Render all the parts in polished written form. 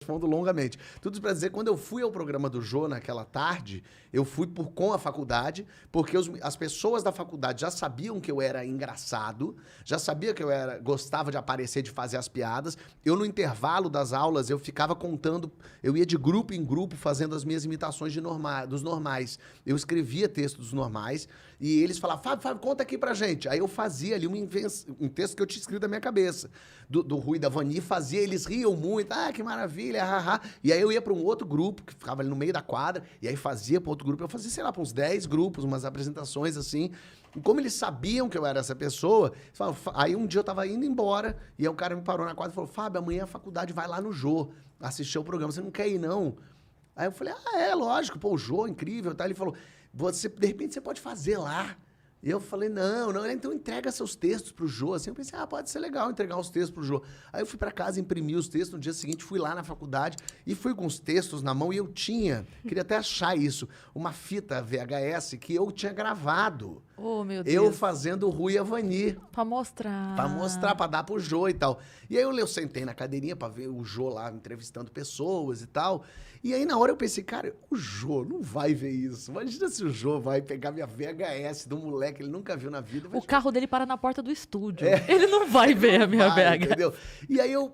respondo longamente. Tudo isso pra dizer, quando eu fui ao programa do Jô naquela tarde, eu fui com a faculdade, porque as pessoas da faculdade já sabiam que eu era engraçado, já sabia que eu gostava de aparecer, de fazer as piadas. Eu, no intervalo das aulas, eu ficava contando, eu ia de grupo em grupo fazendo as minhas imitações dos normais. Eu escrevia textos dos normais e eles falavam, Fábio, conta aqui pra gente. Aí eu fazia ali um texto que eu tinha escrito da minha cabeça, do Rui e da Vani, fazia, eles riam muito, que maravilha, haha. E aí eu ia pra um outro grupo, que ficava ali no meio da quadra, e aí fazia pra outro grupo, eu fazia, sei lá, pra uns 10 grupos, umas apresentações assim. E como eles sabiam que eu era essa pessoa, aí um dia eu tava indo embora, e aí o cara me parou na quadra e falou, Fábio, amanhã a faculdade vai lá no Jô, assistir o programa, você não quer ir, não? Aí eu falei, lógico, pô, o Jô, incrível, tá? Ele falou, de repente você pode fazer lá. E eu falei, não, então entrega seus textos pro Jô. Assim, eu pensei, pode ser legal entregar os textos pro Jô. Aí eu fui pra casa, imprimi os textos, no dia seguinte fui lá na faculdade e fui com os textos na mão e eu queria até achar isso, uma fita VHS que eu tinha gravado. Oh, meu Deus. Eu fazendo o Rui e a Vani. Pra mostrar. Pra mostrar, pra dar pro Jô e tal. E aí eu sentei na cadeirinha pra ver o Jô lá entrevistando pessoas e tal. E aí na hora eu pensei, cara, o Jô não vai ver isso. Imagina se o Jô vai pegar minha VHS do moleque que ele nunca viu na vida. O carro dele para na porta do estúdio. Ele não vai ver a minha VHS. Entendeu? E aí eu,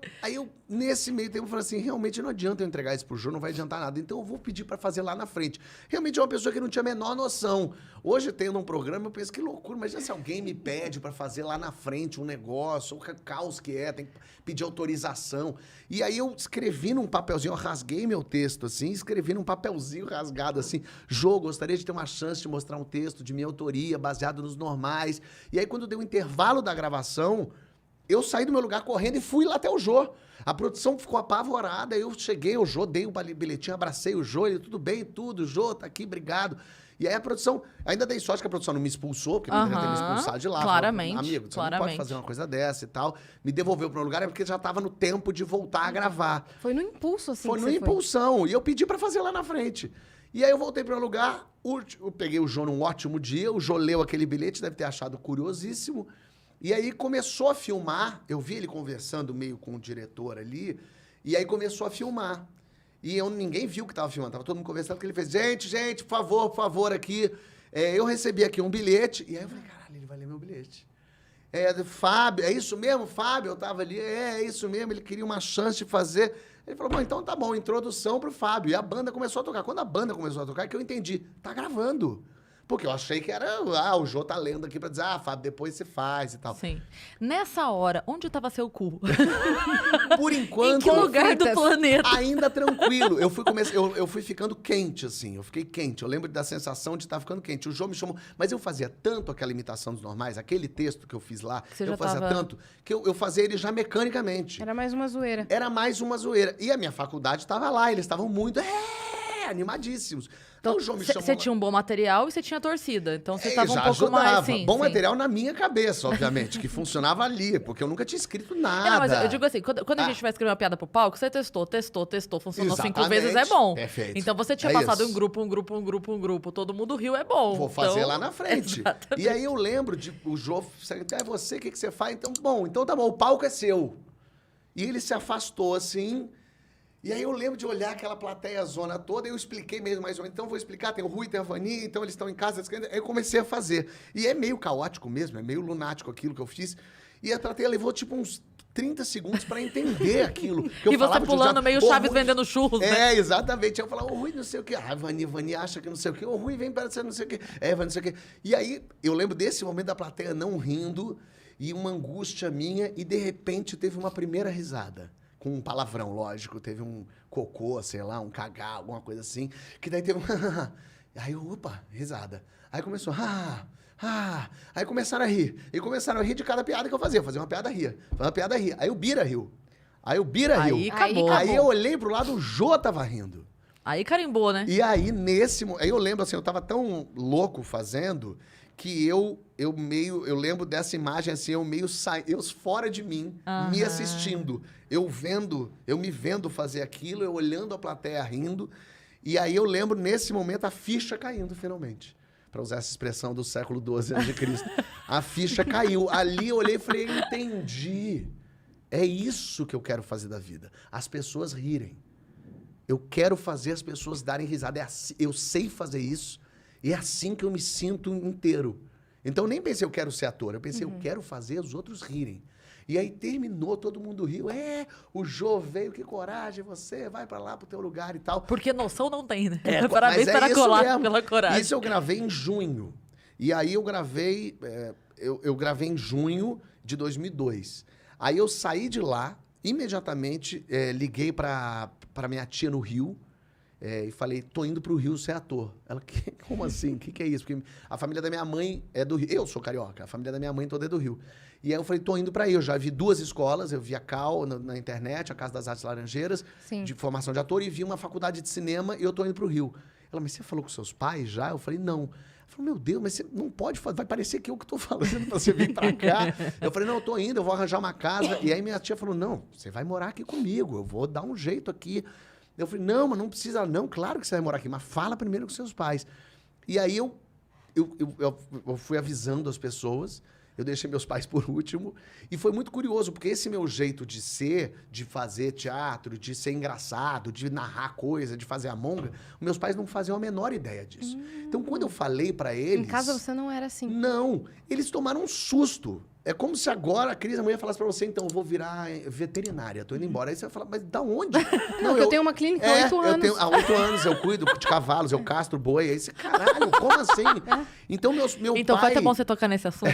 nesse meio tempo, falei assim, realmente não adianta eu entregar isso pro Jô, não vai adiantar nada. Então eu vou pedir pra fazer lá na frente. Realmente é uma pessoa que não tinha a menor noção. Hoje, tendo um programa, eu penso, que loucura. Imagina se alguém me pede pra fazer lá na frente um negócio, o caos que tem que pedir autorização. E aí eu escrevi num papelzinho, eu rasguei meu texto, assim, escrevi num papelzinho rasgado, assim, Jô, gostaria de ter uma chance de mostrar um texto de minha autoria, baseado nos normais. E aí, quando deu o intervalo da gravação, eu saí do meu lugar correndo e fui lá até o Jô. A produção ficou apavorada, eu cheguei ao Jô, dei o bilhetinho, abracei o Jô, ele, tudo bem, Jô, tá aqui, obrigado. E aí a produção, ainda dei sorte que a produção não me expulsou, porque não deveria ter me expulsado de lá. Claramente. Falou, amigo, você não pode fazer uma coisa dessa e tal. Me devolveu para um lugar, porque já tava no tempo de voltar a gravar. Foi no impulso, assim. Foi no impulsão. E eu pedi para fazer lá na frente. E aí eu voltei para o lugar, eu peguei o Jô num ótimo dia, o Jô leu aquele bilhete, deve ter achado curiosíssimo. E aí começou a filmar, eu vi ele conversando meio com o diretor ali, e aí começou a filmar. E ninguém viu que estava filmando, estava todo mundo conversando, porque ele fez, gente, por favor, aqui, eu recebi aqui um bilhete. E aí eu falei, caralho, ele vai ler meu bilhete. Fábio, é isso mesmo, Fábio? Eu tava ali, é isso mesmo, ele queria uma chance de fazer. Ele falou, bom, então tá bom, introdução pro Fábio. E a banda começou a tocar. Quando a banda começou a tocar, é que eu entendi, tá gravando. Porque eu achei que era, o Jô tá lendo aqui pra dizer, Fábio, depois você faz e tal. Sim. Nessa hora, onde tava seu cu? Por enquanto... Em que lugar do planeta? Ainda tranquilo. Eu fui ficando quente, assim. Eu fiquei quente. Eu lembro da sensação de estar ficando quente. O Jô me chamou... Mas eu fazia tanto aquela imitação dos normais, aquele texto que eu fiz lá, eu fazia tanto, que eu fazia ele já mecanicamente. Era mais uma zoeira. Era mais uma zoeira. E a minha faculdade estava lá. Eles estavam muito... animadíssimos. Então, você tinha um bom material e você tinha torcida. Então, você estava um pouco ajudava. mais... Sim, bom material na minha cabeça, obviamente, que funcionava ali, porque eu nunca tinha escrito nada. Não, mas eu digo assim, quando a gente vai escrever uma piada pro palco, você testou, funcionou 5 vezes, é bom. Perfeito. Então, você tinha passado um grupo, todo mundo riu, é bom. Vou fazer lá na frente. Exatamente. E aí eu lembro de o Jô, é você, o que você faz? Então tá bom, o palco é seu. E ele se afastou assim... E aí eu lembro de olhar aquela plateia zona toda, e eu expliquei mesmo mais ou menos. Então vou explicar, tem o Rui, tem a Vani, então eles estão em casa. Aí eu comecei a fazer. E é meio caótico mesmo, é meio lunático aquilo que eu fiz. E a plateia levou tipo uns 30 segundos para entender aquilo. E você pulando meio Chaves vendendo churros, né? Exatamente. Eu falava, o Rui não sei o quê. Vani acha que não sei o quê. O Rui vem para ser não sei o quê. Vani não sei o quê. E aí eu lembro desse momento da plateia não rindo, e uma angústia minha, e de repente teve uma primeira risada. Com um palavrão, lógico. Teve um cocô, sei lá, um cagar, alguma coisa assim. Que daí teve um... Aí, opa, risada. Aí começou... Aí começaram a rir. E começaram a rir de cada piada que eu fazia. Eu fazia uma piada, ria. Fazia uma piada, ria. Aí o Bira riu. Aí acabou. Aí eu olhei pro lado, o Jô tava rindo. Aí carimbou, né? E aí, aí eu lembro, assim, eu tava tão louco fazendo... que eu lembro dessa imagem, assim, eu fora de mim, me assistindo, eu me vendo fazer aquilo, eu olhando a plateia rindo, e aí eu lembro, nesse momento, a ficha caindo, finalmente. Para usar essa expressão do século XII a.C. A ficha caiu. Ali eu olhei e falei, entendi. É isso que eu quero fazer da vida. As pessoas rirem. Eu quero fazer as pessoas darem risada. Eu sei fazer isso. E é assim que eu me sinto inteiro. Então, eu nem pensei, eu quero ser ator. Eu pensei, eu quero fazer os outros rirem. E aí terminou, todo mundo riu. O Jô veio, que coragem, você vai pra lá pro teu lugar e tal. Porque noção não tem, né? Parabéns pela coragem. Isso eu gravei em junho. E aí eu gravei... eu gravei em junho de 2002. Aí eu saí de lá, imediatamente liguei pra minha tia no Rio e falei, tô indo pro Rio ser ator. Ela, como assim? O que é isso? Porque a família da minha mãe é do Rio. Eu sou carioca, a família da minha mãe toda é do Rio. E aí eu falei, tô indo pra aí. Eu já vi 2 escolas, eu vi a Cal na internet, a Casa das Artes Laranjeiras, de formação de ator, e vi uma faculdade de cinema e eu tô indo pro Rio. Ela, mas você falou com seus pais já? Eu falei, não. Ela falou, meu Deus, mas você não pode fazer, vai parecer que eu que tô falando pra você vir pra cá. Eu falei, não, eu tô indo, eu vou arranjar uma casa. E aí minha tia falou, não, você vai morar aqui comigo, eu vou dar um jeito aqui. Eu falei, não, mas não precisa, não, claro que você vai morar aqui, mas fala primeiro com seus pais. E aí eu fui avisando as pessoas, eu deixei meus pais por último, e foi muito curioso, porque esse meu jeito de ser, de fazer teatro, de ser engraçado, de narrar coisa, de fazer a monga, meus pais não faziam a menor ideia disso. Então, quando eu falei pra eles... Em casa você não era assim? Não, eles tomaram um susto. É como se agora a Cris amanhã falasse pra você, então, eu vou virar veterinária, tô indo embora. Aí você vai falar, mas da onde? Não, eu tenho uma clínica há 8 anos. Há 8 anos eu cuido de cavalos, eu castro boi. Aí você, caralho, como assim? Então, meu então pai... foi até bom você tocar nesse assunto.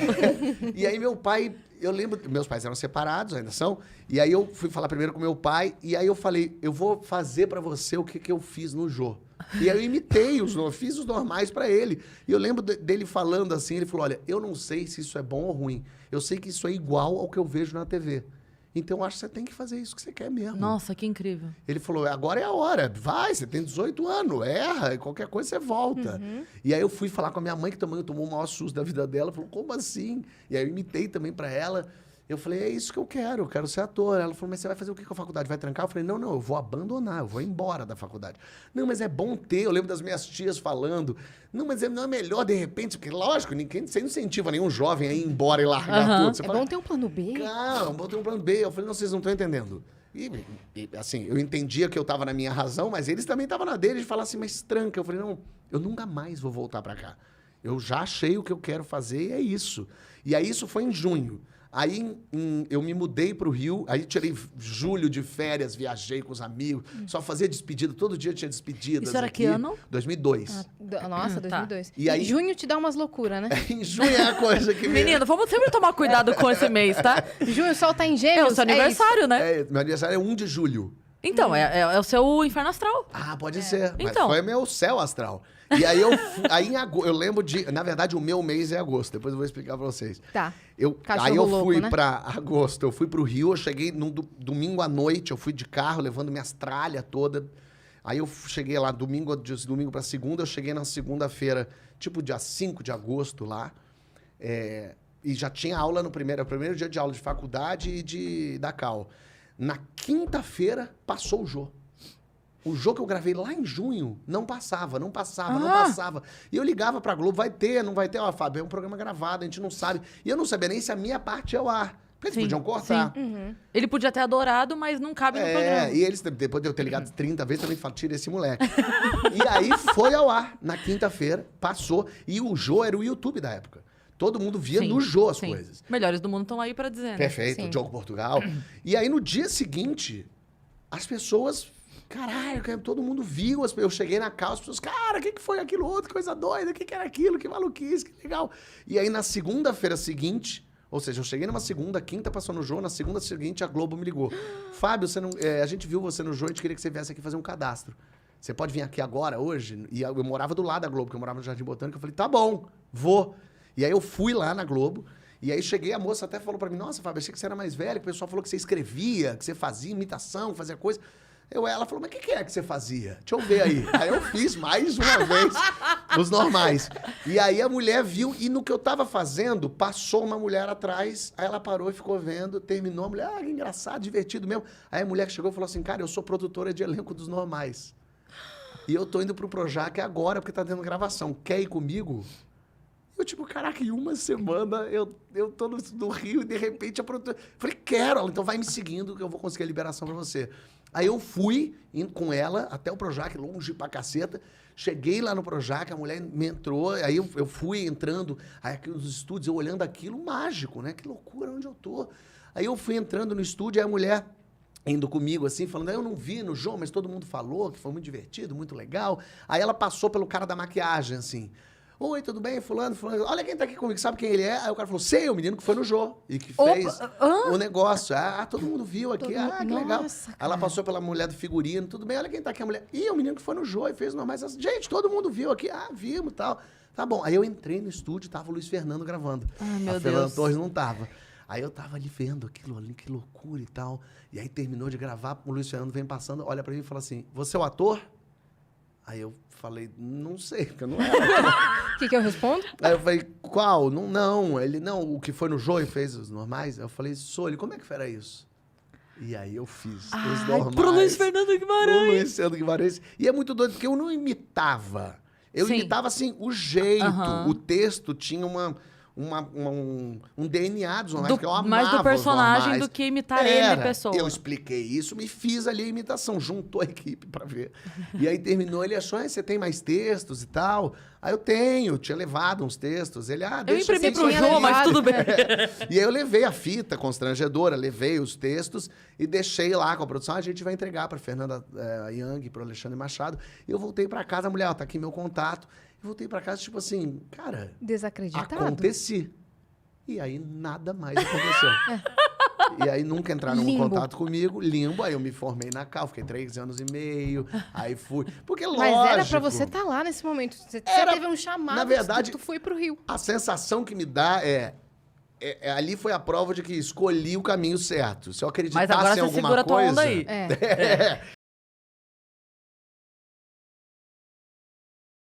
E aí meu pai, eu lembro, meus pais eram separados, ainda são, e aí eu fui falar primeiro com meu pai, e aí eu falei, eu vou fazer pra você o que eu fiz no Jô. E aí eu imitei, fiz os normais pra ele. E eu lembro dele falando assim, ele falou, olha, eu não sei se isso é bom ou ruim, eu sei que isso é igual ao que eu vejo na TV. Então, eu acho que você tem que fazer isso que você quer mesmo. Nossa, que incrível. Ele falou, agora é a hora, vai, você tem 18 anos, erra, qualquer coisa você volta. E aí eu fui falar com a minha mãe, que também tomou o maior susto da vida dela, falou, como assim? E aí eu imitei também pra ela. Eu falei, é isso que eu quero ser ator. Ela falou, mas você vai fazer o que com a faculdade? Vai trancar? Eu falei, não, eu vou abandonar, eu vou embora da faculdade. Não, mas é bom ter, eu lembro das minhas tias falando, não, mas não é melhor de repente, porque lógico, você não incentiva nenhum jovem a ir embora e largar tudo. Você É fala, bom ter um plano B. Cara, é bom ter um plano B. Eu falei, não, vocês não estão entendendo. E, assim, eu entendia que eu estava na minha razão, mas eles também estavam na deles de falar assim, mas tranca. Eu falei, não, eu nunca mais vou voltar para cá. Eu já achei o que eu quero fazer e é isso. E aí isso foi em junho. Aí eu me mudei para o Rio, aí tirei julho de férias, viajei com os amigos, só fazia despedida, todo dia tinha despedidas. Isso era aqui. que ano? 2002. Nossa, 2002. E aí- Em junho te dá umas loucuras, né? Em junho é a coisa que... Menino, vamos sempre tomar cuidado com esse mês, tá? Junho o sol tá em É gêmeos. o seu aniversário, né? Meu aniversário é 1 de julho. Então, é o seu inferno astral. Ah, pode ser. Mas Então. foi meu céu astral. E aí aí em agosto, eu lembro de... Na verdade, o meu mês é agosto. Depois eu vou explicar pra vocês. Tá. Aí eu louco, fui né? pra agosto, eu fui pro Rio, eu cheguei no domingo à noite, eu fui de carro, levando minhas tralhas todas. Aí eu cheguei lá, domingo pra segunda, eu cheguei na segunda-feira, tipo dia 5 de agosto lá. E já tinha aula no primeiro dia de aula de faculdade e da Cal. Na quinta-feira, passou o Jô. O Jô que eu gravei lá em junho não passava. E eu ligava pra Globo, vai ter, não vai ter? Ó, Fábio, é um programa gravado, a gente não sabe. E eu não sabia nem se a minha parte é ao ar. Porque eles podiam cortar. Ele podia ter adorado, mas não cabe no programa. E eles, depois de eu ter ligado 30 vezes, também falaram, tira esse moleque. E aí foi ao ar, na quinta-feira, passou. E o Jô era o YouTube da época. Todo mundo via no Jô as coisas. Melhores do mundo estão aí pra dizer, né? Perfeito, Sim. Diogo Portugal. E aí, no dia seguinte, as pessoas... Caralho, todo mundo viu. Eu cheguei na casa, as pessoas... Cara, o que foi aquilo outro? Que coisa doida. O que era aquilo? Que maluquice, que legal. E aí, na segunda-feira seguinte... Ou seja, eu cheguei numa segunda, quinta passou no Jô. Na segunda seguinte, a Globo me ligou. Fábio, a gente viu você no Jô e a gente queria que você viesse aqui fazer um cadastro. Você pode vir aqui agora, hoje? E eu morava do lado da Globo, porque eu morava no Jardim Botânico. Eu falei, tá bom, vou. E aí eu fui lá na Globo. E aí cheguei, a moça até falou pra mim, nossa, Fábio, achei que você era mais velho, que o pessoal falou que você escrevia, que você fazia imitação, fazia coisa. Ela falou, mas o que é que você fazia? Deixa eu ver aí. Aí eu fiz mais uma vez os normais. E aí a mulher viu, e no que eu tava fazendo, passou uma mulher atrás, aí ela parou e ficou vendo, terminou, a mulher, que engraçado, divertido mesmo. Aí a mulher que chegou e falou assim, cara, eu sou produtora de elenco dos normais. E eu tô indo pro Projac agora, porque tá tendo gravação. Quer ir comigo? Eu, tipo, caraca, em uma semana eu tô no Rio e de repente a produtora... Falei, quero. Ela, então vai me seguindo que eu vou conseguir a liberação pra você. Aí eu fui indo com ela até o Projac, longe pra caceta. Cheguei lá no Projac, a mulher me entrou, aí eu fui entrando, aí aqui nos estúdios, eu olhando aquilo, mágico, né? Que loucura, onde eu tô? Aí eu fui entrando no estúdio, aí a mulher indo comigo assim, falando, eu não vi no João, mas todo mundo falou que foi muito divertido, muito legal. Aí ela passou pelo cara da maquiagem, assim. Oi, tudo bem? Fulano, olha quem tá aqui comigo, sabe quem ele é? Aí o cara falou, sei, o menino que foi no Jô e que fez o negócio. Ah, todo mundo viu aqui, que legal. Nossa, Aí ela passou pela mulher do figurino, tudo bem, olha quem tá aqui, a mulher. Ih, o menino que foi no Jô e fez normais. Gente, todo mundo viu aqui, vimos e tal. Tá bom. Aí eu entrei no estúdio, tava o Luiz Fernando gravando. Ai, meu a Fernanda Deus. Torres não tava. Aí eu tava ali vendo aquilo ali, que loucura e tal. E aí terminou de gravar, o Luiz Fernando vem passando, olha pra mim e fala assim, você é o ator? Aí eu falei, não sei, porque eu não era. O que eu respondo? Aí eu falei, qual? Não. Ele, não, o que foi no Jô e fez os normais? Eu falei, sou ele, como é que era isso? E aí eu fiz os normais. Pro Luiz Fernando Pro Guimarães. Luiz Fernando Guimarães. E é muito doido, porque eu não imitava. Eu Sim. imitava, assim, o jeito. Aham. O texto tinha um DNA dos normais, que eu amava Mais do os personagem normais. do que imitar ele, pessoa. Eu expliquei isso, me fiz ali a imitação, juntou a equipe pra ver. E aí terminou, ele achou, você tem mais textos e tal? Aí eu tenho, tinha levado uns textos. Ele, Eu deixa imprimi assim, pro tinha Jô, mas levado. tudo bem. E aí eu levei a fita constrangedora, levei os textos e deixei lá com a produção. A gente vai entregar para Fernanda Young, para Alexandre Machado. E eu voltei para casa, a mulher, ó, tá aqui meu contato. Eu voltei para casa, tipo assim, cara, Desacreditado. aconteci. E aí nada mais aconteceu. E aí nunca entraram em Limbo. contato comigo, limbo. Aí eu me formei na Cal, fiquei 3 anos e meio. Aí fui. Porque lógico. Mas era pra você estar lá nesse momento. Você Era- teve um chamado, na verdade- tu foi pro Rio. A sensação que me dá ali foi a prova de que escolhi o caminho certo. Se eu Mas acreditasse agora em você alguma segura a tua coisa... onda aí. É.